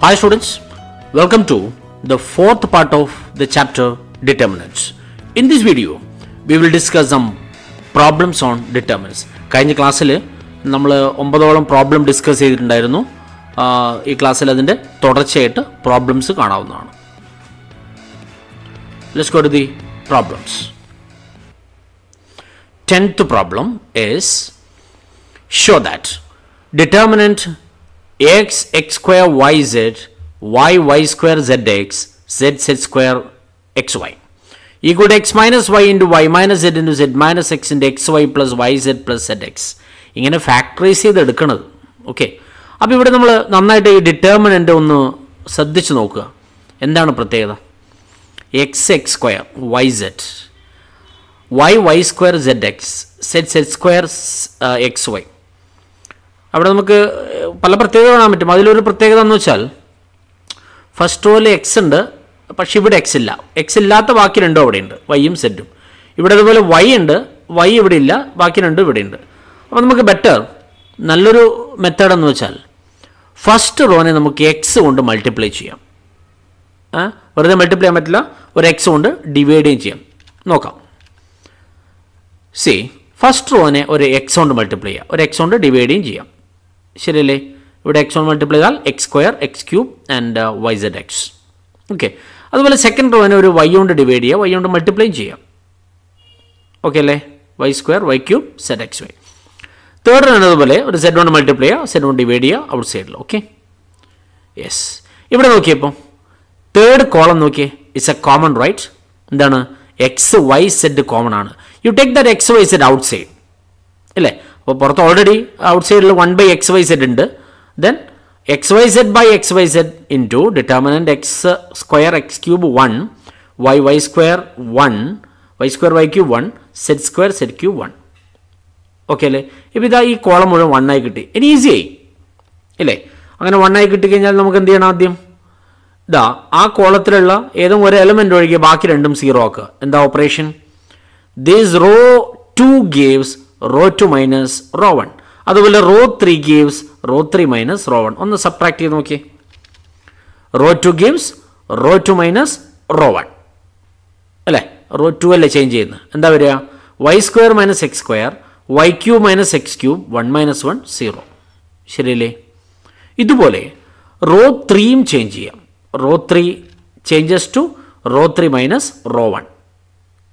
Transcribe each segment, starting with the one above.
Hi students, welcome to the fourth part of the chapter Determinants. In this video, we will discuss some problems on determinants. കഴിഞ്ഞ ക്ലാസ്സിൽ നമ്മൾ 9ഓളം problem discuss ചെയ്തിട്ടുണ്ടായിരുന്നു. ഈ ക്ലാസ്സിൽ അതിൻ്റെ തുടർച്ചയായിട്ട് പ്രോബ്ലംസ് കാണാവുന്നതാണ്. Let's go to the problems. 10th problem is show that determinant x square yz y square zx z square xy equal to x minus y into y minus z into z minus x into xy plus yz plus zx ഇങ്ങനെ factorise ചെയ്ത് എടുക്കുന്നത്. Okay, അപ്പോൾ ഇവിടെ നമ്മൾ നന്നായിട്ട് ഈ determinant ഒന്ന് ശ്രദ്ധിച്ച് നോക്കുക. എന്താണ് പ്രത്യേകത? X square y zed y square zed x zed square x y. അവിടെ നമുക്ക് പല പ്രത്യേകത കാണാൻ പറ്റും. അതിലൊരു പ്രത്യേകത എന്ന് വെച്ചാൽ ഫസ്റ്റ് റോയിൽ എക്സ് ഉണ്ട്, പക്ഷെ ഇവിടെ എക്സ് ഇല്ല. എക്സ് ഇല്ലാത്ത ബാക്കി രണ്ടും അവിടെ ഉണ്ട്, വൈയും സെഡും. ഇവിടെ അതുപോലെ വൈ ഉണ്ട്, വൈ ഇവിടെ ഇല്ല, ബാക്കി രണ്ടും ഇവിടെ ഉണ്ട്. അപ്പോൾ നമുക്ക് ബെറ്റർ നല്ലൊരു മെത്തേഡ് എന്ന് വെച്ചാൽ ഫസ്റ്റ് റോനെ നമുക്ക് എക്സ് കൊണ്ട് മൾട്ടിപ്ലൈ ചെയ്യാം. വെറുതെ മൾട്ടിപ്ലൈ ചെയ്യാൻ പറ്റില്ല, ഒരു എക്സ് കൊണ്ട് ഡിവൈഡ് ചെയ്യാം. നോക്കാം. സി ഫസ്റ്റ് റോനെ ഒരു എക്സ് കൊണ്ട് മൾട്ടിപ്ലൈ ചെയ്യാം, ഒരു എക്സ് കൊണ്ട് ഡിവൈഡ് ചെയ്യാം. ശരിയല്ലേ? ഇവിടെ എക്സ് കൊണ്ട് മൾട്ടിപ്ലൈ ചെയ്താൽ x square x cube and y zed x. Okay, അതുപോലെ സെക്കൻഡ് റോനെ ഒരു വൈ കൊണ്ട് ഡിവൈഡ് ചെയ്യുക, വൈ കൊണ്ട് മൾട്ടിപ്ലൈ ചെയ്യാം. ഓക്കെ അല്ലേ? Y square y cube z x y. Third റോനെ അതുപോലെ ഒരു സെഡ് കൊണ്ട് മൾട്ടിപ്ലൈ ചെയ്യുക, സെഡ് കൊണ്ട് ഡിവൈഡ് ചെയ്യുക ഔട്ട് സൈഡിൽ. Okay, yes. ഇവിടെ നോക്കിയപ്പോൾ തേർഡ് കോളം നോക്കിയേ, ഇറ്റ്സ് എ കോമൺ റൈറ്റ്. എന്താണ്? എക്സ് വൈ സെഡ് കോമൺ ആണ്. You take that x Y zed outside അല്ലേ? അപ്പോൾ പുറത്ത് ഓൾറെഡി ഔട്ട് സൈഡിൽ 1/xyz ഉണ്ട്. Then x Y zed by x Y zed into determinant x square x cube 1 y square 1 y square y cube 1 zed square zed cube 1. Okay അല്ലേ? ഇപ്പോൾ ഇതാ ഈ കോളം മുഴുവൻ 1 ആയി കിട്ടി. ഇനി ഈസി ആയി അല്ലേ? അങ്ങനെ 1 ആയി കിട്ടിക്കഴിഞ്ഞാൽ നമുക്ക് എന്ത് ചെയ്യണം? ആദ്യം ഇതാ ആ കോളത്തിലുള്ള ഏതെങ്കിലും ഒരു എലമെൻ്റ് ഒഴികെ ബാക്കി രണ്ടും 0 ആക്കുക. എന്താ operation? This row 2 gives row 2 minus row 1. അതുപോലെ row 3 gives row 3 minus row 1. ഒന്ന് സബ്ട്രാക്ട് ചെയ്ത് നോക്കിയേ. Row 2 gives row 2 minus row 1 അല്ലേ? റോ 2 അല്ലേ ചേഞ്ച് ചെയ്യുന്നത്? എന്താ വരിക? Y square minus x square y cube minus x cube 1 minus 1 0. ശരിയല്ലേ? ഇതുപോലെ റോ 3യും ചേഞ്ച് ചെയ്യാം. Row 3 changes to row 3 minus row 1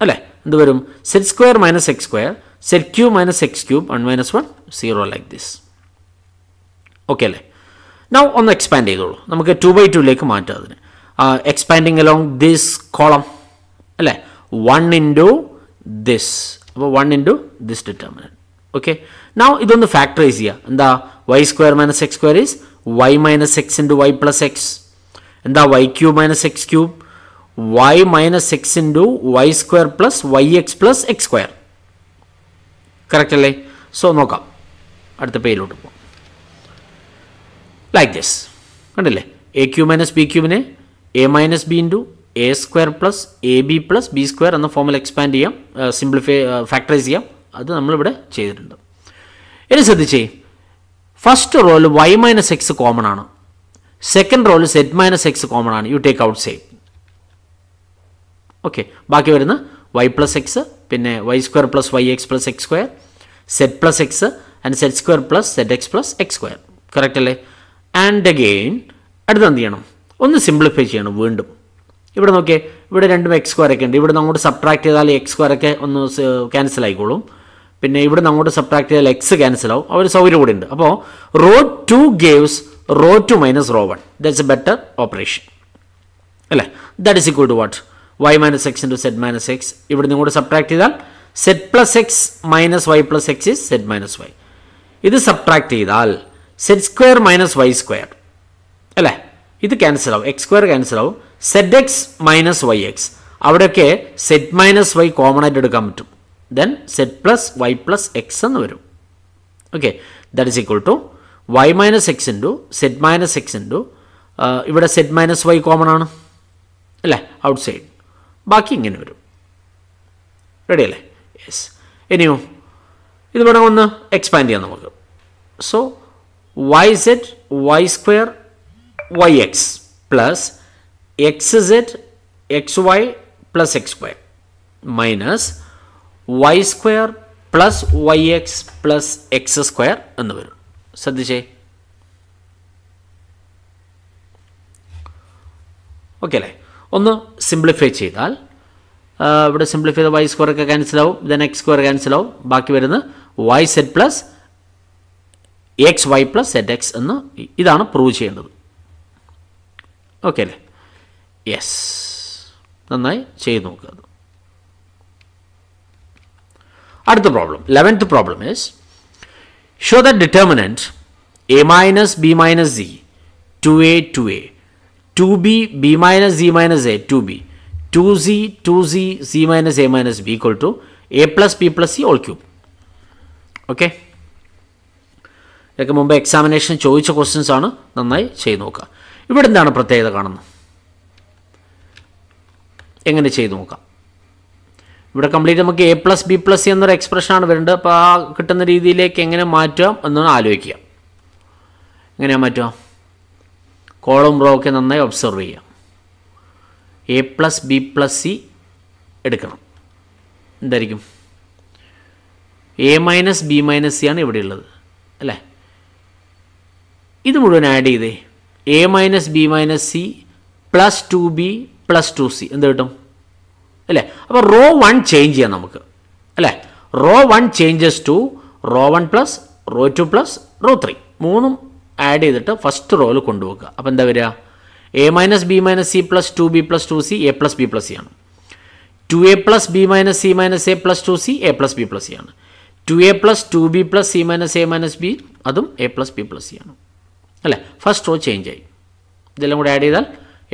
അല്ലേ? എന്ത് വരും? Zed square minus x square zed cube minus x cube 1 minus 1 0 like this. Okay അല്ലേ? Now ഒന്ന് expand ചെയ്തോളൂ. നമുക്ക് 2/2ലേക്ക് മാറ്റാം അതിന്. എക്സ്പാൻഡിങ് അലോങ് ദിസ് കോളം അല്ലേ? 1 ഇൻറ്റു ദിസ്. അപ്പോൾ 1 into this determinant. Okay, now ഇതൊന്ന് ഫാക്ടറൈസ് ചെയ്യുക. എന്താ? Y square minus x square is y minus x into y plus x. എന്താ? Y cube minus x cube y minus x into y square plus y x plus x square. Correct അല്ലേ? So നോക്കാം, അടുത്ത പേജിലോട്ട് പോകാം. Like this കണ്ടില്ലേ? A cube minus b ക്യൂബിനെ a minus b into a square plus a b plus b square എന്ന ഫോമിൽ expand ചെയ്യാം, ഫാക്ടറൈസ് ചെയ്യാം. അത് നമ്മളിവിടെ ചെയ്തിട്ടുണ്ട്. ഇനി ശ്രദ്ധിച്ചേ, ഫസ്റ്റ് റോയിൽ വൈ മൈനസ് എക്സ് കോമൺ ആണ്, സെക്കൻഡ് റോയിൽ സെഡ് മൈനസ് എക്സ് കോമൺ ആണ്. You take outside. Okay, ബാക്കി വരുന്ന വൈ പ്ലസ് എക്സ്, പിന്നെ y square plus y x plus x square, z plus x and z square plus Z x plus x square. Correct അല്ലേ? And again അടുത്ത് എന്ത് ചെയ്യണം? ഒന്ന് simplify ചെയ്യണം വീണ്ടും. ഇവിടെ നോക്കിയേ, ഇവിടെ രണ്ടും എക്സ് സ്ക്വയർ ഒക്കെ ഉണ്ട്. ഇവിടെ നിന്ന് അങ്ങോട്ട് സബ്ട്രാക്ട് ചെയ്താൽ എക്സ് സ്ക്വയർ ഒക്കെ ഒന്ന് ക്യാൻസൽ ആയിക്കോളും. പിന്നെ ഇവിടെ നിന്ന് അങ്ങോട്ട് സബ്ട്രാക്ട് ചെയ്താൽ എക്സ് ക്യാൻസൽ ആവും. ആ ഒരു സൗകര്യം കൂടി ഉണ്ട്. അപ്പോൾ row 2 gives row 2 minus row 1. That's a better operation അല്ലേ? That is equal to what? Y minus x into Z minus x. ഇവിടെ നിന്ന് കൂടെ സബ്ട്രാക്ട് ചെയ്താൽ z plus x minus y plus x is z minus y. ഇത് subtract ചെയ്താൽ z square minus y square അല്ലേ? ഇത് cancel ആവും, x square cancel ആവും. Z x minus y x, അവിടെയൊക്കെ സെഡ് മൈനസ് വൈ കോമൺ ആയിട്ട് എടുക്കാൻ പറ്റും. Then zed plus y plus x എന്ന് വരും. Okay, that is equal to y minus x into Z minus x into ഇവിടെ zed minus y common ആണ് അല്ലേ? Outside. ബാക്കി ഇങ്ങനെ വരും. റെഡി അല്ലേ? യെസ്. ഇനിയോ ഇത് വേണം ഒന്ന് എക്സ്പാൻഡ് ചെയ്യാം നമുക്ക്. So y zed y square yx plus xz xy plus x square minus y square plus yx plus x square എന്ന് വരും. ശ്രദ്ധിച്ചേ. ഓക്കെ അല്ലേ? ഒന്ന് സിംപ്ലിഫൈ ചെയ്താൽ ഇവിടെ സിംപ്ലിഫൈ ചെയ്ത വൈ സ്ക്വയർ ഒക്കെ ക്യാൻസൽ ആവും, ദെൻ എക്സ് സ്ക്വയർ ക്യാൻസൽ ആവും, ബാക്കി വരുന്നത് y zed plus X y plus Z x എന്ന്. ഇതാണ് പ്രൂവ് ചെയ്യേണ്ടത്. ഓക്കെ അല്ലേ? യെസ്, നന്നായി ചെയ്ത് നോക്കുക. അടുത്ത problem, 11th problem is show the determinant a minus b minus z 2a 2a 2b b minus z minus a 2b 2z 2z z minus a minus b equal to a plus b plus c whole cube. Okay, ഇതൊക്കെ മുമ്പ് examination ചോദിച്ച questions ആണ്. നന്നായി ചെയ്ത് നോക്കുക. ഇവിടെ എന്താണ് പ്രത്യേകത കാണുന്നത്? എങ്ങനെ ചെയ്ത് നോക്കാം? ഇവിടെ കംപ്ലീറ്റ് നമുക്ക് A plus b plus C എന്നൊരു എക്സ്പ്രഷനാണ് വരേണ്ടത്. അപ്പോൾ ആ കിട്ടുന്ന രീതിയിലേക്ക് എങ്ങനെ മാറ്റാം എന്നൊന്ന് ആലോചിക്കുക. എങ്ങനെയാണ് മാറ്റുക? കോളം റോ ഒക്കെ നന്നായി ഒബ്സർവ് ചെയ്യാം. A plus b plus C എടുക്കണം. എന്തായിരിക്കും? A minus b minus C ആണ് ഇവിടെ ഉള്ളത് അല്ലേ? ഇത് മുഴുവൻ ആഡ് ചെയ്തേ. A minus b minus c plus 2b plus 2c എന്ത് കിട്ടും അല്ലേ? അപ്പോൾ റോ 1 ചേഞ്ച് ചെയ്യാം നമുക്ക് അല്ലേ? Row 1 changes to row 1 plus row 2 plus row 3 മൂന്നും ആഡ് ചെയ്തിട്ട് ഫസ്റ്റ് റോയിൽ കൊണ്ടുപോകുക. അപ്പോൾ എന്താ വരിക? A minus b minus c plus 2b plus 2c a plus b plus c ആണ്. 2a plus b minus c minus a plus 2c a plus b plus c ആണ്. 2a plus 2b plus c minus a minus b അതും a plus b plus c ആണ് അല്ലേ? First row change ആയി. ഇതെല്ലാം കൂടെ add ചെയ്താൽ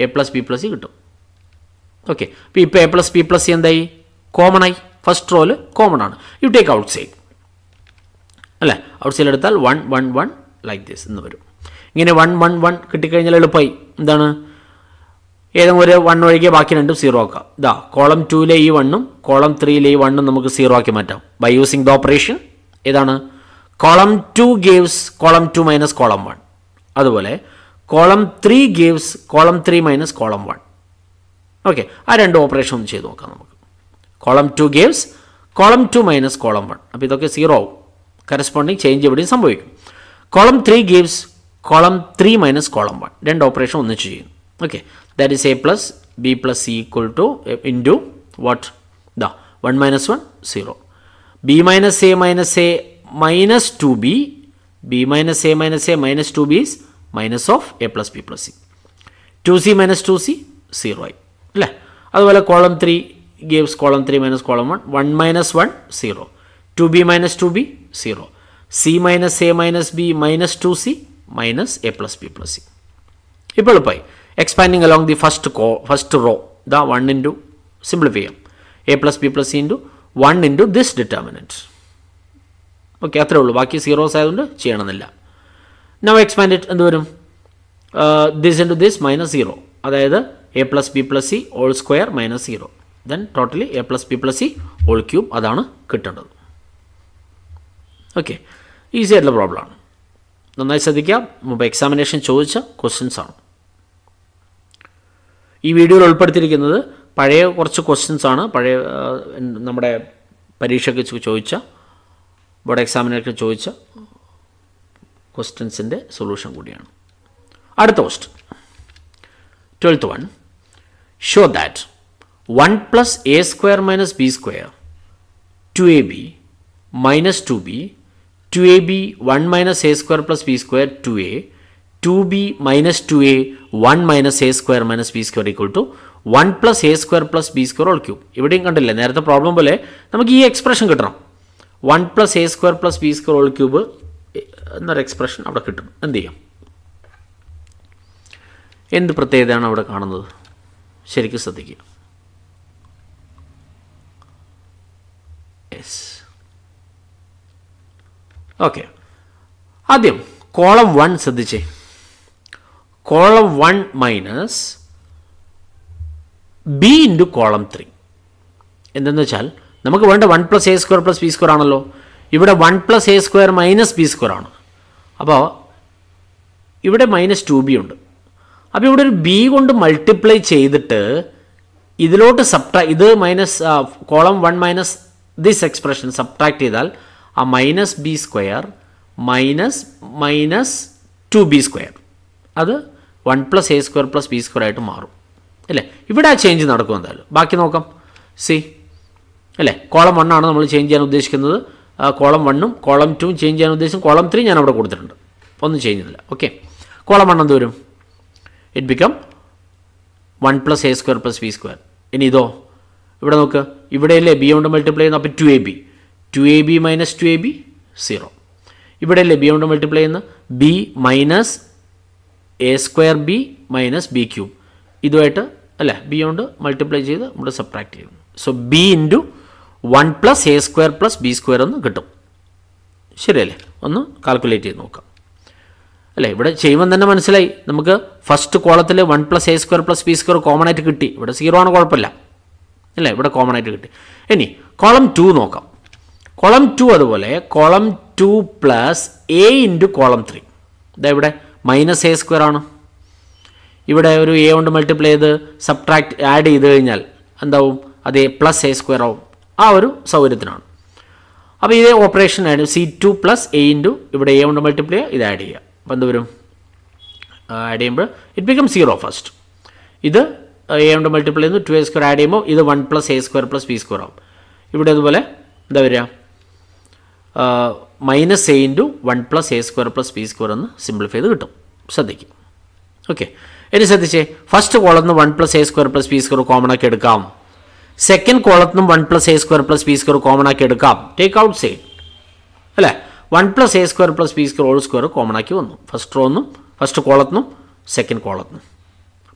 A plus b plus C കിട്ടും. Okay, അപ്പോൾ ഇപ്പോൾ A plus b plus C എന്തായി? കോമൺ ആയി. ഫസ്റ്റ് റോയിൽ കോമൺ ആണ്. യു ടേക്ക് ഔട്ട് സൈഡ് അല്ലേ? ഔട്ട് സൈഡ് എടുത്താൽ 1 1 1 ലൈക്ക് ദിസ് എന്ന് വരും. ഇങ്ങനെ 1 1 1 കിട്ടിക്കഴിഞ്ഞാൽ എളുപ്പമായി. എന്താണ്? ഏതെങ്കിലും ഒരു 1 ഒഴികെ ബാക്കി രണ്ടും 0 ആക്കാം. ഇതാ കോളം 2ലെ ഈ 1ഉം കോളം 3ലെ ഈ 1ഉം നമുക്ക് 0 ആക്കി മാറ്റാം ബൈ യൂസിങ് ദ ഓപ്പറേഷൻ. ഏതാണ്? Column 2 gives column 2 minus column 1. അതുപോലെ column 3 gives column 3 minus column 1. Okay, ആ രണ്ട് ഓപ്പറേഷൻ ഒന്ന് ചെയ്ത് നോക്കാം നമുക്ക്. Column 2 gives column 2 minus column 1. അപ്പോൾ ഇതൊക്കെ 0 ആവും. കറസ്പോണ്ടിങ് ചേഞ്ച് എവിടെയും സംഭവിക്കും. Column 3 gives column 3 minus column 1. രണ്ട് ഓപ്പറേഷൻ ഒന്നിച്ച് ചെയ്യും. Okay, that is A plus b plus C equal two into what? ദാ 1 minus 1 0. B minus a minus 2b B minus a minus 2b is minus of A plus b plus C. 2c minus 2c 0 ആയി അല്ലേ? അതുപോലെ column 3 gives column 3 minus column 1 1 minus 1 0. 2b minus 2b 0. c minus a minus b minus 2c minus a plus b plus C. ഇപ്പോൾ എളുപ്പമായി. Expanding along the first row ദാ 1 into simplify ചെയ്യാം. A plus b plus C into 1 into this determinant. Okay, അത്രേ ഉള്ളൂ. ബാക്കി zeros ആയതുകൊണ്ട് ചെയ്യണമെന്നില്ല. Now expand it എന്ത് വരും? This into this minus 0. അതായത് a plus b plus c whole square minus 0. Then totally a plus b plus c whole cube. അതാണ് കിട്ടേണ്ടത്. ഓക്കെ, ഈസി ആയിട്ടുള്ള പ്രോബ്ലമാണ്. നന്നായി ശ്രദ്ധിക്കാം. മുമ്പ് എക്സാമിനേഷൻ ചോദിച്ച ക്വസ്റ്റ്യൻസ് ആണ്. ഈ വീഡിയോയിൽ ഉൾപ്പെടുത്തിയിരിക്കുന്നത് പഴയ കുറച്ച് ക്വസ്റ്റ്യൻസ് ആണ്. പഴയ നമ്മുടെ പരീക്ഷയ്ക്ക് ചോദിച്ച ബോർഡ് എക്സാമിനേഷൻ ചോദിച്ച ക്വസ്റ്റ്യൻസിൻ്റെ സൊല്യൂഷൻ കൂടിയാണ്. അടുത്ത question 12th one. Show that 1 plus a square minus b square 2ab minus 2b 2ab 1 minus a square plus b square 2a 2b minus 2a 1 minus a square minus b square equal to 1 plus a square plus b square whole cube. ഇവിടെയും കണ്ടില്ലേ നേരത്തെ problem പോലെ നമുക്ക് ഈ expression കിട്ടണം. 1 plus a square plus b square whole cube എന്നൊരു expression അവിടെ കിട്ടും. എന്ത് ചെയ്യാം? എന്ത് പ്രത്യേകതയാണ് അവിടെ കാണുന്നത്? ശരിക്കും ശ്രദ്ധിക്കുക. Yes, okay. ആദ്യം കോളം 1 ശ്രദ്ധിച്ചേ. Column 1 minus b into column 3. എന്തെന്ന് വെച്ചാൽ നമുക്ക് വേണ്ട 1 plus a square plus b square ആണല്ലോ. ഇവിടെ 1 plus a square minus b square ആണ്. അപ്പോൾ ഇവിടെ മൈനസ് 2b ഉണ്ട്. അപ്പോൾ ഇവിടെ ഒരു ബി കൊണ്ട് മൾട്ടിപ്ലൈ ചെയ്തിട്ട് ഇതിലോട്ട് ഇത് minus column 1 minus this expression subtract ചെയ്താൽ ആ minus b square minus 2b², അത് 1 + a² + b² ആയിട്ട് മാറും അല്ലേ. ഇവിടെ ആ ചേഞ്ച് നടക്കും എന്തായാലും. ബാക്കി നോക്കാം. സി അല്ലേ, കോളം 1 ആണ് നമ്മൾ ചേഞ്ച് ചെയ്യാൻ ഉദ്ദേശിക്കുന്നത്. കോളം 1ഉം കോളം 2ഉം ചേഞ്ച് ചെയ്യാൻ ഉദ്ദേശിക്കും. കോളം 3 ഞാൻ അവിടെ കൊടുത്തിട്ടുണ്ട്, ഒന്നും ചേഞ്ച് ചെയ്യുന്നില്ല. ഓക്കെ, കോളം 1 എന്ത് വരും? It become 1 + a² + b². ഇനി ഇതോ, ഇവിടെ നോക്ക്, ഇവിടെയല്ലേ ബി കൊണ്ട് മൾട്ടിപ്ലൈ ചെയ്യുന്നത്, അപ്പോൾ 2ab - 2ab 0. ഇവിടെയല്ലേ ബി കൊണ്ട് മൾട്ടിപ്ലൈ ചെയ്യുന്നത്, b - a² b - b³ ഇതുമായിട്ട് അല്ലേ ബി കൊണ്ട് മൾട്ടിപ്ലൈ ചെയ്ത് ഇവിടെ സബ്ട്രാക്ട് ചെയ്യുന്നു. സോ b × 1 + a² + b² എന്ന് കിട്ടും. ശരിയല്ലേ? ഒന്ന് കാൽക്കുലേറ്റ് ചെയ്ത് നോക്കാം അല്ലേ. ഇവിടെ ചെയ്യുമ്പോൾ തന്നെ മനസ്സിലായി നമുക്ക്. ഫസ്റ്റ് കോളത്തിൽ 1 + a² + b² കോമൺ ആയിട്ട് കിട്ടി. ഇവിടെ 0 ആണ്, കുഴപ്പമില്ല അല്ലേ, ഇവിടെ കോമൺ ആയിട്ട് കിട്ടി. ഇനി കോളം 2 നോക്കാം. കോളം 2 അതുപോലെ കോളം 2 + a × കോളം 3. ഇതാ ഇവിടെ -a² ആണ്. ഇവിടെ ഒരു a കൊണ്ട് മൾട്ടിപ്ലൈ ചെയ്ത് സബ്ട്രാക്ട് ആഡ് ചെയ്ത് കഴിഞ്ഞാൽ എന്താവും? അത് +a² ആവും. ആ ഒരു സൗകര്യത്തിനാണ്. അപ്പോൾ ഇതേ ഓപ്പറേഷൻ ആണ് c2 + a × ഇവിടെ a കൊണ്ട് മൾട്ടിപ്ലൈ ചെയ്യുക, ഇത് ആഡ് ചെയ്യുക. അപ്പോൾ എന്ത് വരും? ആഡ് ചെയ്യുമ്പോൾ ഇറ്റ് ബിക്കം 0 ഫസ്റ്റ്. ഇത് a കൊണ്ട് മൾട്ടിപ്ലൈ ചെയ്യുന്നു, 2a² ആഡ് ചെയ്യുമ്പോൾ ഇത് 1 + a² + b² ആവും. ഇവിടെ അതുപോലെ എന്താ വരിക? -a × 1 + a² + b² എന്ന് സിംപ്ലിഫൈ ചെയ്ത് കിട്ടും. ശ്രദ്ധിക്കും. ഓക്കെ, ഇനി ശ്രദ്ധിച്ചേ, ഫസ്റ്റ് കോളത്തിൽ നിന്ന് 1 + a² + b² കോമൺ ആക്കി എടുക്കാം. സെക്കൻഡ് കോളത്തിൽ നിന്നും 1 + a² + b² കോമൺ ആക്കി എടുക്കാം. ടേക്ക് ഔട്ട് സൈഡ് അല്ലേ. 1 + a² + b² കോമൺ ആക്കി വന്നു. ഫസ്റ്റ് റോന്നും ഫസ്റ്റ് കോളത്തിനും സെക്കൻഡ് കോളത്തിനും.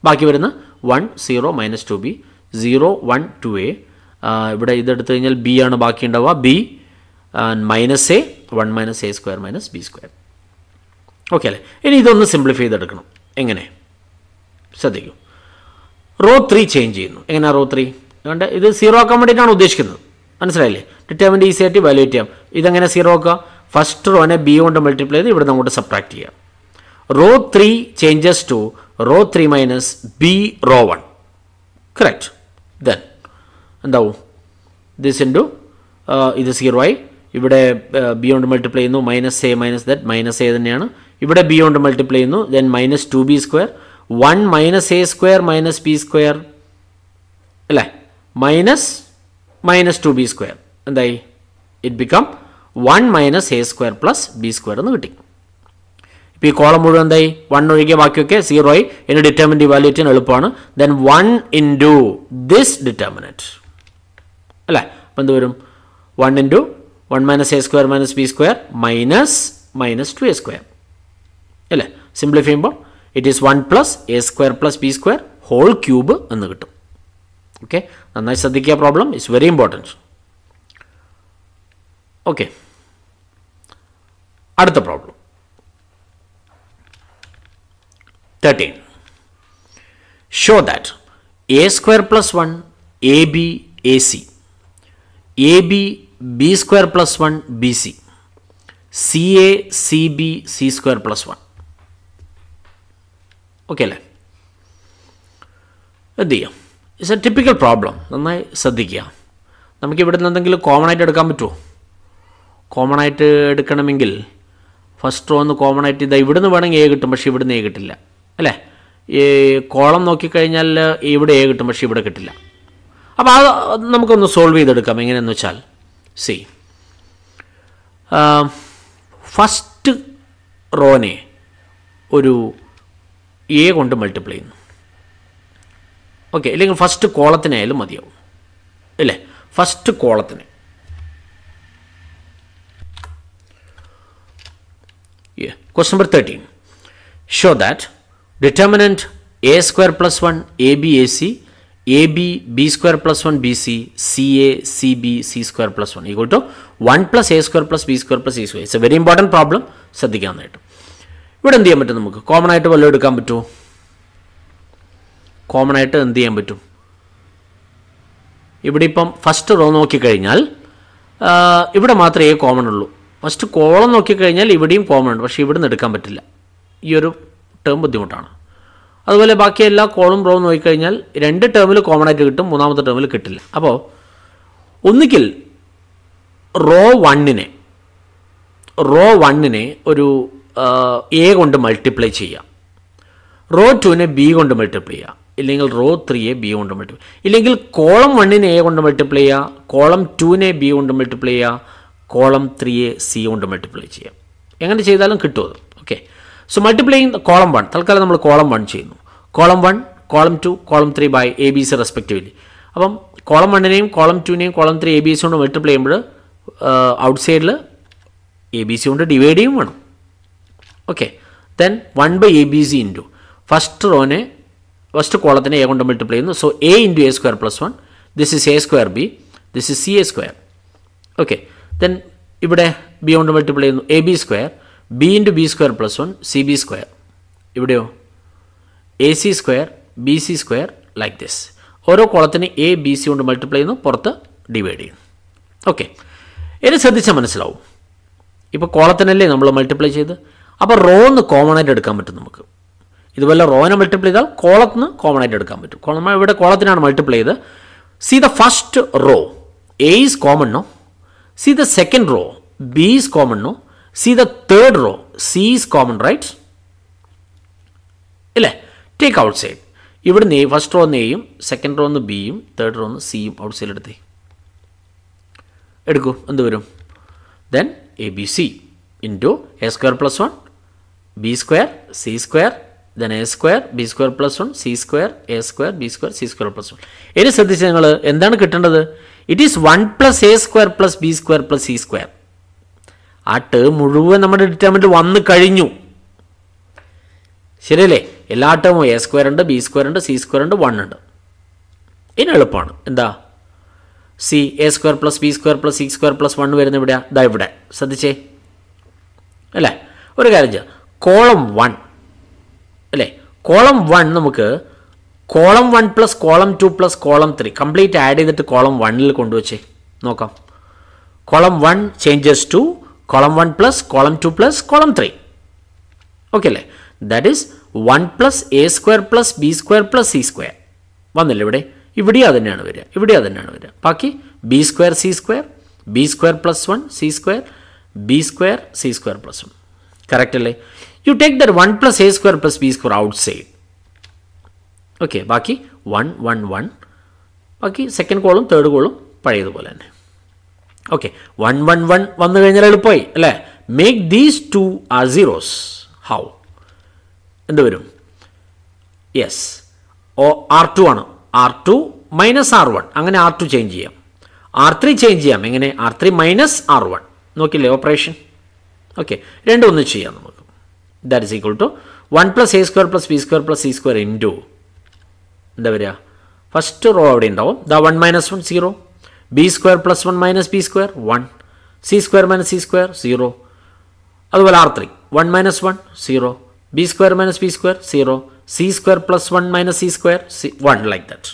ബാക്കി വരുന്ന 1 0 - 2b 0 1 2a. ഇവിടെ ഇതെടുത്തു കഴിഞ്ഞാൽ b ആണ് ബാക്കി ഉണ്ടാവുക. b - a 1 - a² - b². Okay അല്ലേ. ഇനി ഇതൊന്ന് സിംപ്ലിഫൈ ചെയ്തെടുക്കണം. എങ്ങനെ? ശ്രദ്ധിക്കും. റോ 3 ചേഞ്ച് ചെയ്യുന്നു. എങ്ങനെയാണ് റോ 3? അതുകൊണ്ട് ഇത് 0 ആക്കാൻ വേണ്ടിയിട്ടാണ് ഉദ്ദേശിക്കുന്നത്. മനസ്സിലായില്ലേ? ഡിറ്റർമിനൻ്റ് ഈസി ആയിട്ട് വാല്യൂറ്റ് ചെയ്യാം. ഇതെങ്ങനെ 0 ആക്കുക? ഫസ്റ്റ് റോനെ b കൊണ്ട് മൾട്ടിപ്ലൈ ചെയ്ത് ഇവിടെ നിന്ന് അങ്ങോട്ട് സബ്ട്രാക്ട് ചെയ്യാം. Row 3 changes to row 3 - b row 1. Correct. Then എന്താവും? ദിസ് ഇൻറ്റു ഇത് 0 ആയി. ഇവിടെ b കൊണ്ട് മൾട്ടിപ്ലൈ ചെയ്യുന്നു, -a - that -a തന്നെയാണ്. ഇവിടെ b കൊണ്ട് മൾട്ടിപ്ലൈ ചെയ്യുന്നു, ദെൻ -2b², 1 - a² - b² അല്ലേ, -2b². എന്തായി? ഇറ്റ് ബിക്കം 1 - a² + b² എന്ന് കിട്ടി. ഇപ്പോൾ ഈ കോളം മുഴുവൻ എന്തായി? 1 ഒഴികെ ബാക്കിയൊക്കെ 0 ആയി. ഇനി ഡിറ്റർമിനൻ്റ് ഇവാലുവേറ്റ് ചെയ്യാൻ എളുപ്പമാണ്. ദെൻ 1 × ദിസ് ഡിറ്റർമിനൻറ്റ് അല്ലേ. അപ്പോൾ എന്ത് വരും? 1 × 1 - a² - b² -2a² അല്ലേ. സിംപ്ലിഫൈ ചെയ്യുമ്പോൾ it is 1 + a² + b² whole cube എന്ന് കിട്ടും. ഓക്കെ, നന്നായി ശ്രദ്ധിക്കുക. Problem is very important. Okay, അടുത്ത problem 13. Show that a² + 1 ab ac ab b² + 1 bc ca cb c² + 1. Okay അല്ലേ. എന്ത് ചെയ്യാം? It's A typical problem. നന്നായി ശ്രദ്ധിക്കുക. നമുക്ക് ഇവിടെ നിന്ന് എന്തെങ്കിലും കോമൺ ആയിട്ട് എടുക്കാൻ പറ്റുമോ? കോമൺ ആയിട്ട് എടുക്കണമെങ്കിൽ ഫസ്റ്റ് റോ ഒന്ന് കോമൺ ആയിട്ട് ഇതാ ഇവിടുന്ന് വേണമെങ്കിൽ a കിട്ടും, പക്ഷേ ഇവിടുന്ന് a കിട്ടില്ല അല്ലേ. ഈ കോളം നോക്കിക്കഴിഞ്ഞാൽ ഇവിടെ a കിട്ടും, പക്ഷേ ഇവിടെ കിട്ടില്ല. അപ്പോൾ അത് നമുക്കൊന്ന് സോൾവ് ചെയ്തെടുക്കാം. എങ്ങനെയെന്ന് വെച്ചാൽ സി ഫസ്റ്റ് റോനെ ഒരു a കൊണ്ട് മൾട്ടിപ്ലൈ ചെയ്യുന്നു. ഓക്കെ, ഇല്ലെങ്കിൽ ഫസ്റ്റ് കോളത്തിനായാലും മതിയാവും അല്ലേ. ഫസ്റ്റ് കോളത്തിന് question number 13. Show that determinant a² + 1 ab ac ab b² + 1 bc ca cb c² + 1 equal to 1 + a² + b² + c². It's a very important problem. ശ്രദ്ധിക്കാവുന്നതായിട്ട്. ഇവിടെ എന്ത് ചെയ്യാൻ പറ്റും? നമുക്ക് കോമൺ ആയിട്ട് വല്ലതും എടുക്കാൻ പറ്റുമോ? കോമൺ ആയിട്ട് എന്ത് ചെയ്യാൻ പറ്റും? ഇവിടെ ഇപ്പം ഫസ്റ്റ് റോ നോക്കിക്കഴിഞ്ഞാൽ ഇവിടെ മാത്രമേ കോമൺ ഉള്ളൂ. ഫസ്റ്റ് കോളം നോക്കിക്കഴിഞ്ഞാൽ ഇവിടെയും കോമൺ ഉണ്ട്, പക്ഷേ ഇവിടുന്ന് എടുക്കാൻ പറ്റില്ല. ഈ ഒരു ടേം ബുദ്ധിമുട്ടാണ്. അതുപോലെ ബാക്കി എല്ലാ കോളും റോ നോക്കിക്കഴിഞ്ഞാൽ 2 ടേമിൽ കോമൺ ആയിട്ട് കിട്ടും, 3ാമത്തെ ടേമിൽ കിട്ടില്ല. അപ്പോൾ ഒന്നുകിൽ റോ വണ്ണിനെ ഒരു എ കൊണ്ട് മൾട്ടിപ്ലൈ ചെയ്യാം, റോ 2നെ ബി കൊണ്ട് മൾട്ടിപ്ലൈ ചെയ്യാം, ഇല്ലെങ്കിൽ റോ 3യെ ബി കൊണ്ട് മൾട്ടിപ്ലൈ, ഇല്ലെങ്കിൽ കോളം 1നെ എ കൊണ്ട് മൾട്ടിപ്ലൈ ചെയ്യുക, കോളം 2നെ ബി കൊണ്ട് മൾട്ടിപ്ലൈ ചെയ്യുക, കോളം 3യെ സി കൊണ്ട് മൾട്ടിപ്ലൈ ചെയ്യാം. എങ്ങനെ ചെയ്താലും കിട്ടും അത്. ഓക്കെ, സോ മൾട്ടിപ്ലൈയിങ് കോളം 1, തൽക്കാലം നമ്മൾ കോളം 1 ചെയ്യുന്നു. Column 1, column 2, column 3 by a b c respectively. അപ്പം കോളം 1നെയും കോളം 2നെയും കോളം 3 എ ബി സി കൊണ്ട് മൾട്ടിപ്ലൈ ചെയ്യുമ്പോൾ ഔട്ട് സൈഡിൽ എ ബി സി കൊണ്ട് ഡിവൈഡ് ചെയ്യും വേണം. Okay, then 1 by a b c into first കോളത്തിനെ എ കൊണ്ട് മൾട്ടിപ്ലൈ ചെയ്യുന്നു. So a into a square plus 1, this is a square b, this is c a square. Okay, then ഇവിടെ b കൊണ്ട് multiply ചെയ്യുന്നു, a b square, b into b square plus 1, c b square. ഇവിടെയോ a c square, b c square, like this. ഓരോ കോളത്തിന് a b c കൊണ്ട് multiply ചെയ്യുന്നു, പുറത്ത് divide ചെയ്യുന്നു. ഓക്കെ, ഇനി ശ്രദ്ധിച്ചാൽ മനസ്സിലാവും. ഇപ്പോൾ കോളത്തിനല്ലേ നമ്മൾ മൾട്ടിപ്ലൈ ചെയ്ത്, അപ്പോൾ റോന്ന് കോമൺ ആയിട്ട് എടുക്കാൻ പറ്റും നമുക്ക്. ഇതുപോലെ റോനെ മൾട്ടിപ്ലൈ ചെയ്താൽ കോളത്തിന് കോമൺ ആയിട്ട് എടുക്കാൻ പറ്റും. നമ്മൾ ഇവിടെ കോളത്തിനാണ് മൾട്ടിപ്ലൈ ചെയ്ത്. See the first row, a is common no. See the second row, b is common no. See the third row, c is common right ഇല്ലേ? Take outside. ഇവിടുന്ന് ഫസ്റ്റ് റോ ഒന്ന് എയും സെക്കൻഡ് റോ ഒന്ന് ബിയും third row ഒന്ന് സിയും out side എടുക്കൂ. എന്ത് വരും? Then A b c into a square plus 1 B square c square, then A square b square plus 1 c square A square b square c square plus 1. ഇനി ശ്രദ്ധിച്ച് നിങ്ങൾ എന്താണ് കിട്ടേണ്ടത്? It is 1 plus a square plus b square plus c square. ആ term മുഴുവൻ നമ്മുടെ determinant വന്നു കഴിഞ്ഞു, ശരിയല്ലേ? എല്ലാ ടേമും എ സ്ക്വയർ ഉണ്ട്, ബി സ്ക്വയർ ഉണ്ട്, സി സ്ക്വയർ ഉണ്ട്, 1 ഉണ്ട്. ഇനി എളുപ്പമാണ്. എന്താ? C a square plus b square plus c square plus 1 വരുന്ന എവിടെയാണ്? ഇതാ ഇവിടെ. ശ്രദ്ധിച്ചേ അല്ലേ? ഒരു കാര്യം ചെയ്യാം, കോളം 1 അല്ലേ? കോളം 1 നമുക്ക് column 1 plus column 2 plus column 3 complete add ചെയ്തിട്ട് കോളം 1ൽ കൊണ്ടുവച്ചേ നോക്കാം. Column 1 changes to column 1 plus column 2 plus column 3. Okay അല്ലേ? That is 1 plus a square plus b square plus c square വന്നില്ല ഇവിടെ? ഇവിടെ അതന്നെയാണ് വരിക, ഇവിടെ അതന്നെയാണ് വരിക. ബാക്കി b square c square, b square plus 1 c square, b square c square plus 1. Correct അല്ലേ? You take that 1 plus a square plus b square out side. Okay, ബാക്കി 1 1 1. ബാക്കി സെക്കൻഡ് കോളും തേർഡ് കോളും പഴയതുപോലെ തന്നെ. ഓക്കെ, 1 1 1 വന്നു കഴിഞ്ഞാൽ എളുപ്പമായി അല്ലേ? Make these 2 are zeros. How? എന്ത് വരും? യെസ്, R2 ആണ്. R2 മൈനസ് R1, അങ്ങനെ R2 ചേഞ്ച് ചെയ്യാം. R3 ചേഞ്ച് ചെയ്യാം. എങ്ങനെ? R3 minus R1. നോക്കില്ലേ operation? Okay, രണ്ടും ഒന്ന് ചെയ്യാം നമുക്ക്. That is equal to 1 plus a square plus b square plus c square into എന്താ വരിക? ഫസ്റ്റ് റോ അവിടെ ഉണ്ടാവും. The 1 minus 1 0, b square plus 1 minus b square 1, c square minus c square 0. അതുപോലെ R3 1 minus 1 0, b square minus b square 0, c square plus 1 minus c square 1, like that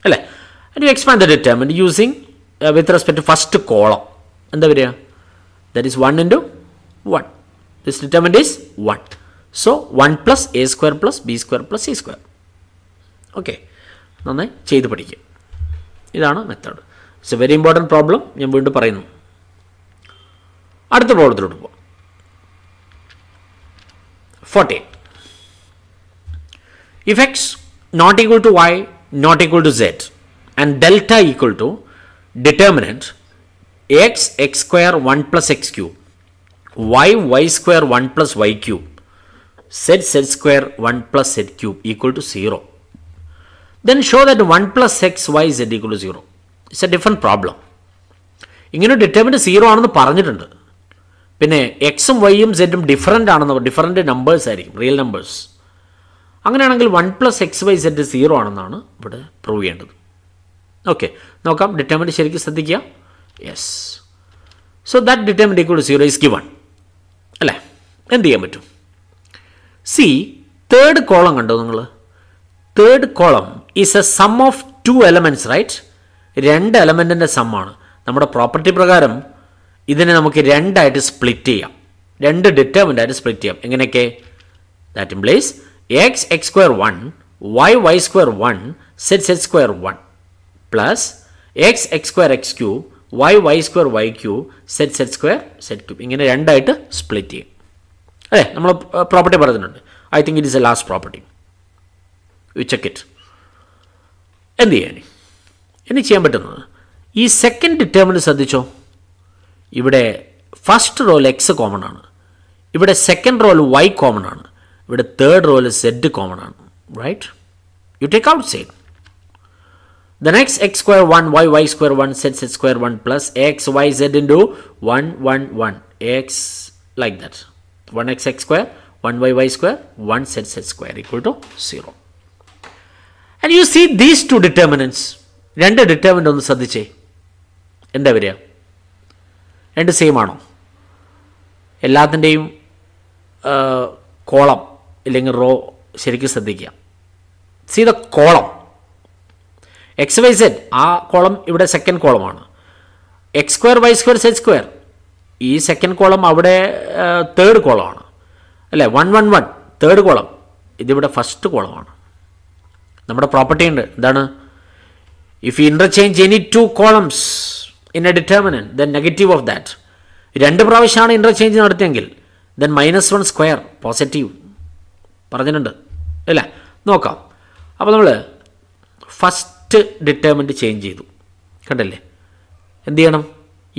അല്ലേ? And you expand the determinant using with respect to first column. എന്താ വരിക? That is 1 into 1. This determinant is 1. So 1 plus a square plus b square plus c square. Okay, നന്നായി ചെയ്ത് പഠിക്കുക. ഇതാണ് method. It's a very important problem. ഞാൻ വീണ്ടും പറയുന്നു. അടുത്ത പ്രോബ്ലത്തിലോട്ട് പോകാം. 14. If x not equal to y not equal to z and delta equal to determinant x x square 1 plus x cube, y y square 1 plus y cube, z z square 1 plus z cube equal to 0, then show that 1 plus x y z equal to 0. It's a different problem. ഇങ്ങനെ determinant 0 ആണെന്ന് പറഞ്ഞിട്ടുണ്ട്. പിന്നെ എക്സും വൈയും സെറ്റും different numbers ആയിരിക്കും, real numbers. അങ്ങനെയാണെങ്കിൽ 1 plus X Y set 0 ആണെന്നാണ് ഇവിടെ പ്രൂവ് ചെയ്യേണ്ടത്. ഓക്കെ, നോക്കാം. ഡിറ്റർമിനന്റ് ശരിക്കും ശ്രദ്ധിക്കുക. Yes, so that determinant equal to 0 is given അല്ലേ? എന്ത് ചെയ്യാൻ പറ്റും? സി, തേർഡ് കോളം കണ്ടോ നിങ്ങൾ? Third column is a sum of 2 elements right? 2 എലമെൻറ്റിൻ്റെ സമ്മാണ്. നമ്മുടെ പ്രോപ്പർട്ടി പ്രകാരം ഇതിനെ നമുക്ക് 2 ആയിട്ട് സ്പ്ലിറ്റ് ചെയ്യാം, 2 ഡിറ്റർമിനൻ്റ് ആയിട്ട് സ്പ്ലിറ്റ് ചെയ്യാം. എങ്ങനെയൊക്കെ? That implies x square 1, y square 1, z square 1 plus x square x cube, y square y cube, z square z cube. ഇങ്ങനെ രണ്ടായിട്ട് സ്പ്ലിറ്റ് ചെയ്യും. അല്ലേ, നമ്മൾ പ്രോപ്പർട്ടി പറഞ്ഞിട്ടുണ്ട്. I think it is A last property. U check it. എന്ത് ചെയ്യാൻ ഇനി ചെയ്യാൻ പറ്റുന്നത്, ഈ സെക്കൻഡ് ഡിറ്റർമിനന്റ് ശ്രദ്ധിച്ചോ. ഇവിടെ ഫസ്റ്റ് റോയിൽ എക്സ് കോമൺ ആണ്, ഇവിടെ സെക്കൻഡ് റോയിൽ വൈ കോമൺ ആണ്, ഇവിടെ തേർഡ് റോയിൽ സെഡ് കോമൺ ആണ്. Right, you take outside. The next x square 1, y square 1, z square 1 plus x, y, z into 1, 1, 1, x like that. 1x x square, 1y square, 1 z square equal to 0. And you see these two determinants. രണ്ട് determinant ഒന്ന് ശ്രദ്ധിച്ചേ. എന്താ വരിക? രണ്ട് same ആണോ? എല്ലാത്തിൻ്റെയും column ഇല്ലെങ്കിൽ row ശരിക്കും ശ്രദ്ധിക്കുക. See the column x Y z, ആ കോളം ഇവിടെ സെക്കൻഡ് കോളമാണ്. X square y square z square, ഈ സെക്കൻഡ് കോളം അവിടെ തേർഡ് കോളമാണ് അല്ലേ. 1, 1, 1 തേർഡ് കോളം, ഇതിവിടെ ഫസ്റ്റ് കോളമാണ്. നമ്മുടെ പ്രോപ്പർട്ടി ഉണ്ട്, എന്താണ്? If you interchange any two columns in a determinant then negative of that. രണ്ട് പ്രാവശ്യമാണ് ഇൻ്റർചേഞ്ച് നടത്തിയെങ്കിൽ ദെൻ -1 സ്ക്വയർ പോസിറ്റീവ് പറഞ്ഞിട്ടുണ്ട് അല്ലേ. നോക്കാം. അപ്പോൾ നമ്മൾ ഫസ്റ്റ് ഡിറ്റർമിനന്റ് ചേഞ്ച് ചെയ്തു, കണ്ടല്ലേ. എന്ത് ചെയ്യണം?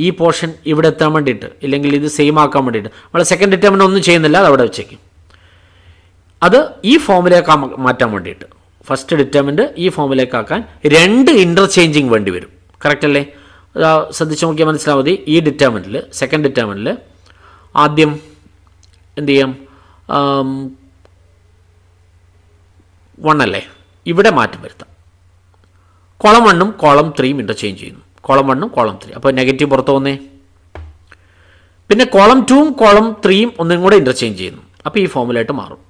ഈ പോർഷൻ ഇവിടെ എത്താൻ വേണ്ടിയിട്ട്, ഇല്ലെങ്കിൽ ഇത് സെയിം ആക്കാൻ വേണ്ടിയിട്ട് നമ്മൾ സെക്കൻഡ് ഡിറ്റർമിനന്റ് ഒന്നും ചെയ്യുന്നില്ല, അത് അവിടെ വെച്ചേക്കും. അത് ഈ ഫോമിലേക്ക് മാറ്റാൻ വേണ്ടിയിട്ട് ഫസ്റ്റ് ഡിറ്റർമിനന്റ് ഈ ഫോമിലേക്ക് ആക്കാൻ രണ്ട് ഇൻ്റർചേഞ്ചിങ് വേണ്ടി വരും. കറക്റ്റ് അല്ലേ? ശ്രദ്ധിച്ച് നോക്കിയാൽ മനസ്സിലാവും മതി. ഈ ഡിറ്റർമിനന്റിൽ, സെക്കൻഡ് ഡിറ്റർമിനന്റിൽ ആദ്യം എന്ത് ചെയ്യാം? 1 അല്ലേ, ഇവിടെ മാറ്റം വരുത്താം. കോളം 1ഉം കോളം 3ഉം ഇൻ്റർചേഞ്ച് ചെയ്യുന്നു. കോളം 1ഉം കോളം 3, അപ്പോൾ നെഗറ്റീവ് പുറത്ത് വന്നേ. പിന്നെ കോളം 2ഉം കോളം 3ഉം ഒന്നും കൂടെ ഇൻ്റർചേഞ്ച് ചെയ്യുന്നു, അപ്പോൾ ഈ ഫോമിലായിട്ട് മാറും.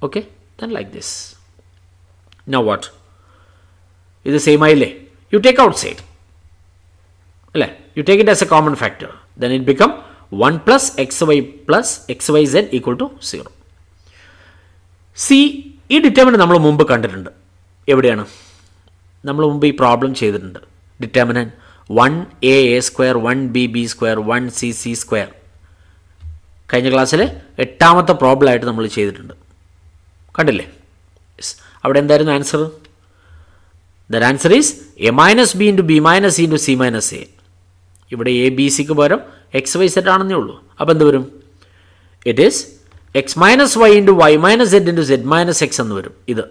Okay, then like this. Now what? ഇത് സെയിം ആയില്ലേ? യു ടേക്ക് ഔട്ട് സൈഡ് അല്ലേ, you take it as a common factor, then it become 1 plus X Y Z equal to 0. See, ഈ ഡിറ്റർമിനന്റ് നമ്മൾ മുമ്പ് കണ്ടിട്ടുണ്ട്. എവിടെയാണ്? നമ്മൾ മുമ്പ് ഈ പ്രോബ്ലം ചെയ്തിട്ടുണ്ട്. Determinant 1a square 1b square 1c square. കഴിഞ്ഞ ക്ലാസ്സിൽ 8ാമത്തെ പ്രോബ്ലം ആയിട്ട് നമ്മൾ ചെയ്തിട്ടുണ്ട്, കണ്ടില്ലേ? അവിടെ എന്തായിരുന്നു answer? The answer is a minus b into B minus C into C minus A. ഇവിടെ എ ബി സിക്ക് പകരം എക്സ് വൈ സെഡ് ആണെന്നേ ഉള്ളൂ. അപ്പോൾ എന്ത് വരും? It is X minus Y into Y minus Z into Z minus X എന്ന് വരും. ഇത്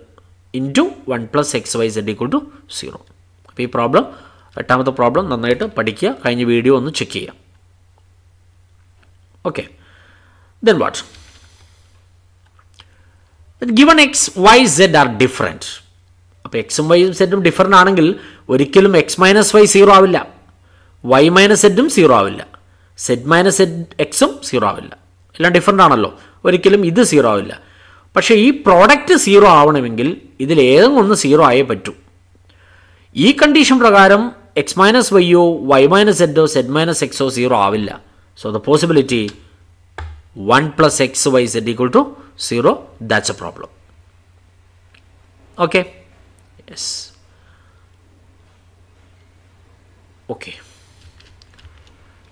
into 1 plus X Y Z equal to 0. അപ്പോൾ ഈ പ്രോബ്ലം, 8ാമത്തെ പ്രോബ്ലം നന്നായിട്ട് പഠിക്കുക. കഴിഞ്ഞ വീഡിയോ ഒന്ന് ചെക്ക് ചെയ്യാം. Okay, then what? Given X Y Z are different. അപ്പോൾ എക്സും വൈയും സെഡും ഡിഫറെൻ്റ് ആണെങ്കിൽ ഒരിക്കലും എക്സ് മൈനസ് വൈ 0 ആവില്ല, വൈ മൈനസ് സെഡും 0 ആവില്ല, സെഡ് മൈനസ് സെഡ് എക്സും 0 ആവില്ല. എല്ലാം ഡിഫറെൻ്റ് ആണല്ലോ, ഒരിക്കലും ഇത് 0 ആവില്ല. പക്ഷേ ഈ പ്രോഡക്റ്റ് 0 ആവണമെങ്കിൽ ഇതിലേതെങ്കിലും ഒന്ന് 0 ആയേ പറ്റൂ. ഈ കണ്ടീഷൻ പ്രകാരം എക്സ് മൈനസ് വൈയോ വൈ മൈനസ് സെഡോ സെഡ് മൈനസ് എക്സോ 0 ആവില്ല. So the possibility 1 plus X Y Z equal to 0, that's a problem. Okay, yes, okay.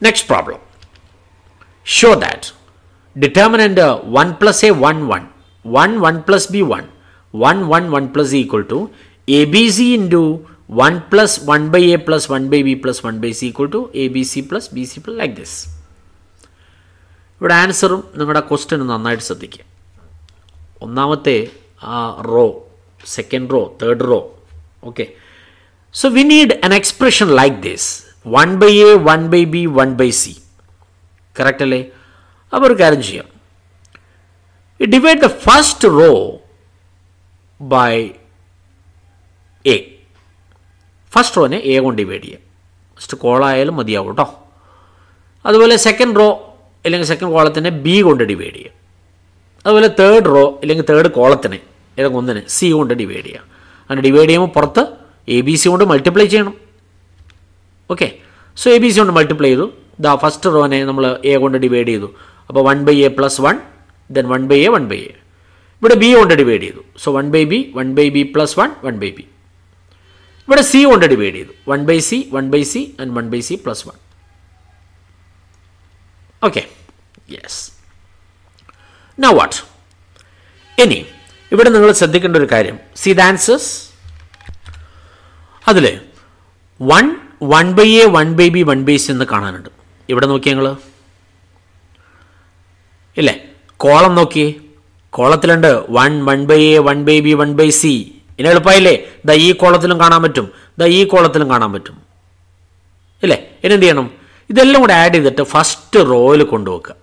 Next problem. Show that determinant 1 plus a 1 1 1 1 plus b 1 1 1 1 plus e equal to abc into 1 plus 1 by a plus 1 by b plus 1 by c equal to abc plus bc plus like this. ഇവിടെ ആൻസറും നിങ്ങളുടെ ക്വസ്റ്റ്യനും നന്നായിട്ട് ശ്രദ്ധിക്കുക. ഒന്നാമത്തെ ആ row, second row, third row. Okay, so we need an expression like this, 1 by a 1 by b 1 by c. Correct അല്ലേ? അപ്പോൾ ഒരു കാര്യം ചെയ്യാം. Divide the first row by a. First റോനെ എ കൊണ്ട് ഡിവൈഡ് ചെയ്യാം. ഫസ്റ്റ് കോളായാലും മതിയാവും കേട്ടോ. അതുപോലെ സെക്കൻഡ് റോ അല്ലെങ്കിൽ സെക്കൻഡ് കോളത്തിനെ ബി കൊണ്ട് ഡിവൈഡ് ചെയ്യാം. അതുപോലെ തേർഡ് റോ അല്ലെങ്കിൽ തേർഡ് കോളത്തിനെ ഏതെങ്കിലും ഒന്നിനെ സി കൊണ്ട് ഡിവൈഡ് ചെയ്യാം. അങ്ങനെ ഡിവൈഡ് ചെയ്യുമ്പോൾ പുറത്ത് എ ബി സി കൊണ്ട് മൾട്ടിപ്ലൈ ചെയ്യണം. Okay, so A b c കൊണ്ട് മൾട്ടിപ്ലൈ ചെയ്തു. ദാ ഫസ്റ്റ് റോനെ നമ്മൾ എ കൊണ്ട് ഡിവൈഡ് ചെയ്തു. അപ്പോൾ 1 by a plus 1, then 1 by a 1 by a. ഇവിടെ ബി കൊണ്ട് ഡിവൈഡ് ചെയ്തു. So 1/b plus 1/b. ഇവിടെ സി കൊണ്ട് ഡിവൈഡ് ചെയ്തു. 1/c and 1/c plus 1. Okay, yes. Now what? ഇനി ഇവിടെ നിങ്ങൾ ശ്രദ്ധിക്കേണ്ട ഒരു കാര്യം, സി ദ ആൻസേഴ്സ്. അതിൽ 1/a 1/b 1/c എന്ന് കാണാനുണ്ട്. ഇവിടെ നോക്കിയേ നിങ്ങൾ, ഇല്ലേ? കോളം നോക്കിയേ, കോളത്തിലുണ്ട് 1/a 1/b 1/c. ഇനി എളുപ്പമായില്ലേ? ദാ ഈ കോളത്തിലും കാണാൻ പറ്റും, ദാ ഈ കോളത്തിലും കാണാൻ പറ്റും, ഇല്ലേ? ഇനി എന്ത് ചെയ്യണം? ഇതെല്ലാം കൂടെ ആഡ് ചെയ്തിട്ട് ഫസ്റ്റ് റോയിൽ കൊണ്ടുവെക്കുക.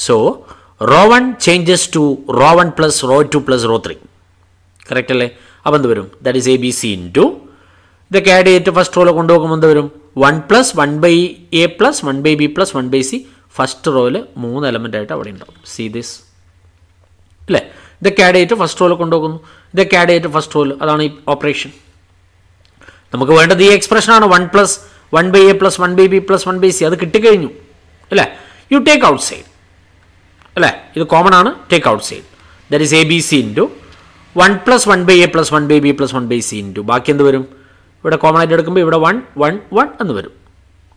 So row 1 changes to row 1 plus row 2 plus row 3. Correct അല്ലേ? അപ്പോൾ എന്ത് വരും? ദാറ്റ് ഈസ് ABC ഇൻറ്റു ഇതൊക്കെ ആഡ് ചെയ്തിട്ട് ഫസ്റ്റ് റോയിൽ കൊണ്ടുപോകുമ്പോൾ എന്ത് വരും? 1 plus 1/a plus 1/b plus 1/c. First റോയിൽ 3 എലമെൻ്റ് ആയിട്ട് അവിടെ ഉണ്ടാവും. സി ദിസ്, അല്ലേ? ഇതൊക്കെ ആഡ് ചെയ്തിട്ട് ഫസ്റ്റ് റോയിൽ കൊണ്ടുപോകുന്നു, ഇതൊക്കെ ആഡ് ചെയ്തിട്ട് ഫസ്റ്റ് റോയിൽ. അതാണ് ഈ ഓപ്പറേഷൻ. നമുക്ക് വേണ്ടത് ഈ എക്സ്പ്രഷനാണ്. 1 plus 1/a plus 1/b plus 1/c. അത് കിട്ടിക്കഴിഞ്ഞു, അല്ലേ? യു ടേക്ക് ഔട്ട് സൈഡ്, അല്ലേ? ഇത് കോമൺ ആണ്. Take out side. That is ABC into 1 plus 1/a plus 1/b plus 1/c into ബാക്കി എന്ത് വരും? ഇവിടെ കോമൺ ആയിട്ട് എടുക്കുമ്പോൾ ഇവിടെ 1 1 1 എന്ന് വരും.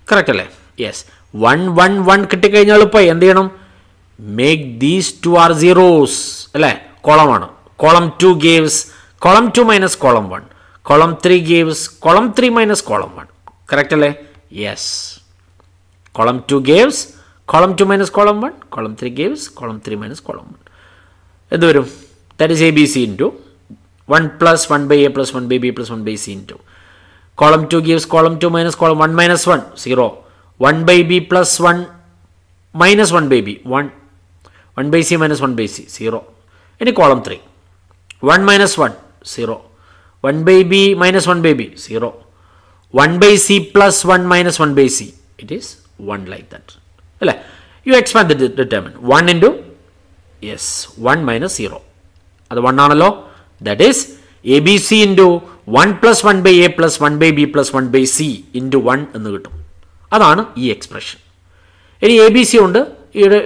കറക്റ്റ് അല്ലേ? യെസ്. 1 1 1 കിട്ടിക്കഴിഞ്ഞാൽ എളുപ്പമായി എന്ത് ചെയ്യണം? മേക്ക് ദീസ് 2 ആർ സീറോസ്, അല്ലേ? കോളമാണ്. Column 2 gives column 2 minus column 1. Column 3 gives column 3 minus column 1. Correct അല്ലേ? Yes. Column 2 gives column 2 minus column 1. Column 3 gives column 3 minus column 1. എന്ത് വരും? That is ABC into 1 plus 1/a plus 1/b plus 1/c into column 2 gives column 2 minus column 1 minus 1 0. 1/b plus 1 minus 1/b 1. 1/c minus 1/c 0. ഇനി column 3 1 minus 1 0. 1/b minus 1/b 0. 1/c plus 1 minus 1/c it is 1 like that, അല്ലേ? You expand the determinant 1 into yes 1 minus 0. അത് 1 ആണല്ലോ. That is ABC into 1 plus 1/a plus 1/b plus 1/c into 1 എന്ന് കിട്ടും. അതാണ് ഈ expression. ഇനി ABC കൊണ്ട് ഇവിടെ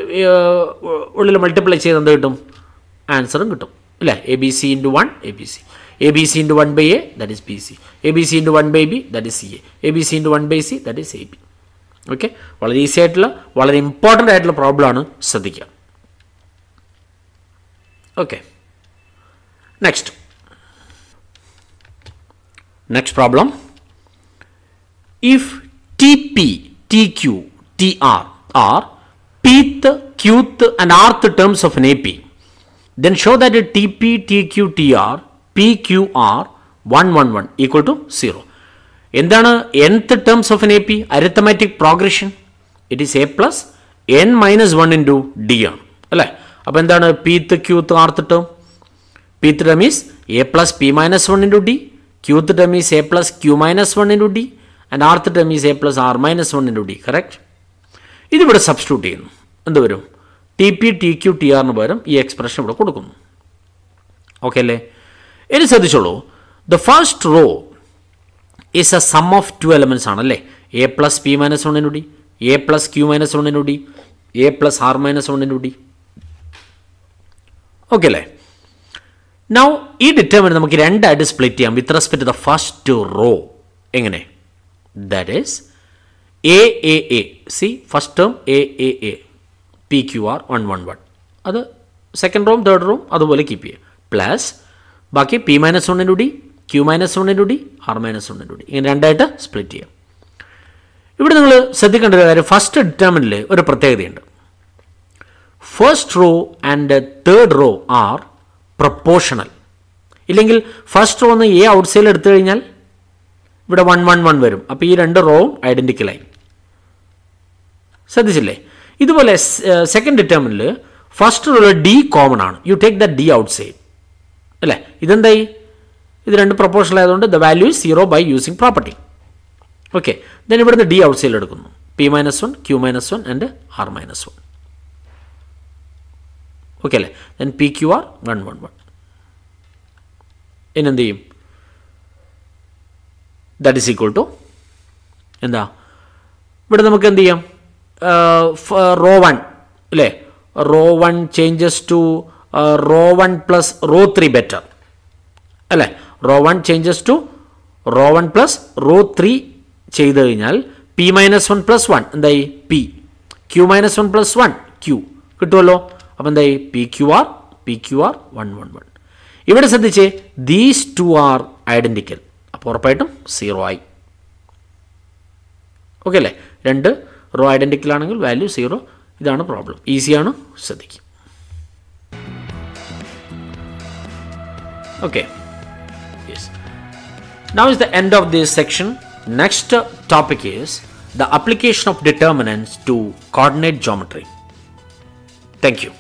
ഉള്ളിൽ മൾട്ടിപ്ലൈ ചെയ്ത് എന്ത് കിട്ടും? ആൻസറും കിട്ടും, അല്ലേ? ABC into 1 ABC into 1/a that is BC. ABC into 1/b that is CA. ABC into 1/c that is AB. Okay, വളരെ ഈസി ആയിട്ടുള്ള വളരെ ഇമ്പോർട്ടൻ്റ് ആയിട്ടുള്ള പ്രോബ്ലമാണ്. ശ്രദ്ധിക്കുക. Okay, next problem. If TP, TQ, TR are pth, qth and rth terms of an AP, then show that TP, TQ, TR, PQR 1 1 1 equal to 0. എന്താണ് nth terms of an AP? Arithmetic progression. It is a plus n minus 1 into d ആണ്, അല്ലേ? അപ്പോൾ എന്താണ് pth, qth, rth term? pth term is a plus p minus 1 into d. qth term is a plus q minus 1 into d. And rth term is a plus r minus 1 into d. Correct? ഇതിവിടെ substitute ചെയ്യുന്നു. എന്ത് വരും? TP, TQ, TRന് പകരം ഈ expression ഇവിടെ കൊടുക്കുന്നു. Okay അല്ലേ? ഇനി ശ്രദ്ധിച്ചോളൂ. The first row is a sum of 2 elements ആണല്ലേ? a plus p minus 1 into d, a plus q minus 1 into d, a plus r minus 1 into d. Okay അല്ലേ? Now ഈ ഡിറ്റർമിനന്റ് നമുക്ക് രണ്ടായിട്ട് സ്പ്ലിറ്റ് ചെയ്യാം with respect to the first row. എങ്ങനെ? That is A see first term A PQR 1 1 1. അത് second റോം third റോം അതുപോലെ കീപ്പ് ചെയ്യുക. പ്ലസ് ബാക്കി p minus 1 into d, q minus 1 into d, r minus 1 into d. ഇങ്ങനെ രണ്ടായിട്ട് സ്പ്ലിറ്റ് ചെയ്യാം. ഇവിടെ നിങ്ങൾ ശ്രദ്ധിക്കേണ്ട ഒരു കാര്യം, ഫസ്റ്റ് ഡിറ്റർമിനന്റിൽ ഒരു പ്രത്യേകതയുണ്ട്. First row and third row are proportional. ഇല്ലെങ്കിൽ ഫസ്റ്റ് റോ ഒന്ന് A ഔട്ട് സൈഡിൽ എടുത്തു കഴിഞ്ഞാൽ ഇവിടെ 1 1 1 വരും. അപ്പോൾ ഈ രണ്ട് റോവും ഐഡൻറ്റിക്കലായി. ശ്രദ്ധിച്ചില്ലേ? ഇതുപോലെ സെക്കൻഡ് ഡിറ്റർമിനന്റിൽ ഫസ്റ്റ് റോയിൽ D കോമൺ ആണ്. You take the D outside, അല്ലേ? ഇതെന്തായി? ഇത് രണ്ട് പ്രൊപ്പോർഷണൽ ആയതുകൊണ്ട് the value is 0 by using property. Okay, then ഇവിടുന്ന് D ഔട്ട് സൈഡിൽ എടുക്കുന്നു. p minus 1, q minus 1 and r minus 1. Okay അല്ലേ? Then PQR 1 1 1. ഇനി എന്ത് ചെയ്യും? ദാറ്റ് ഈസ് ഈക്വൽ ടു എന്താ? ഇവിടെ നമുക്ക് എന്ത് ചെയ്യാം? റോ 1 അല്ലേ? Row 1 changes to row 1 plus row 3 better അല്ലേ? Row 1 changes to row 1 plus row 3 ചെയ്ത് കഴിഞ്ഞാൽ പി മൈനസ് 1 പ്ലസ് 1 എന്തായി p, q minus 1 plus 1 q കിട്ടുമല്ലോ. അപ്പോൾ എന്തായി പി ക്യു ആർ 1 1 1. ഇവിടെ ശ്രദ്ധിച്ചേ ദീസ് ടു ആർ ഐഡൻറ്റിക്കൽ, അപ്പോൾ ഉറപ്പായിട്ടും 0 ആയി. ഓക്കെ അല്ലേ? രണ്ട് റോ ഐഡൻറ്റിക്കൽ ആണെങ്കിൽ വാല്യൂ 0. ഇതാണ് പ്രോബ്ലം. ഈസിയാണ്, ശ്രദ്ധിക്കുക. Okay, yes. Now is the end of this section. Next topic is the application of determinants to coordinate geometry. Thank you.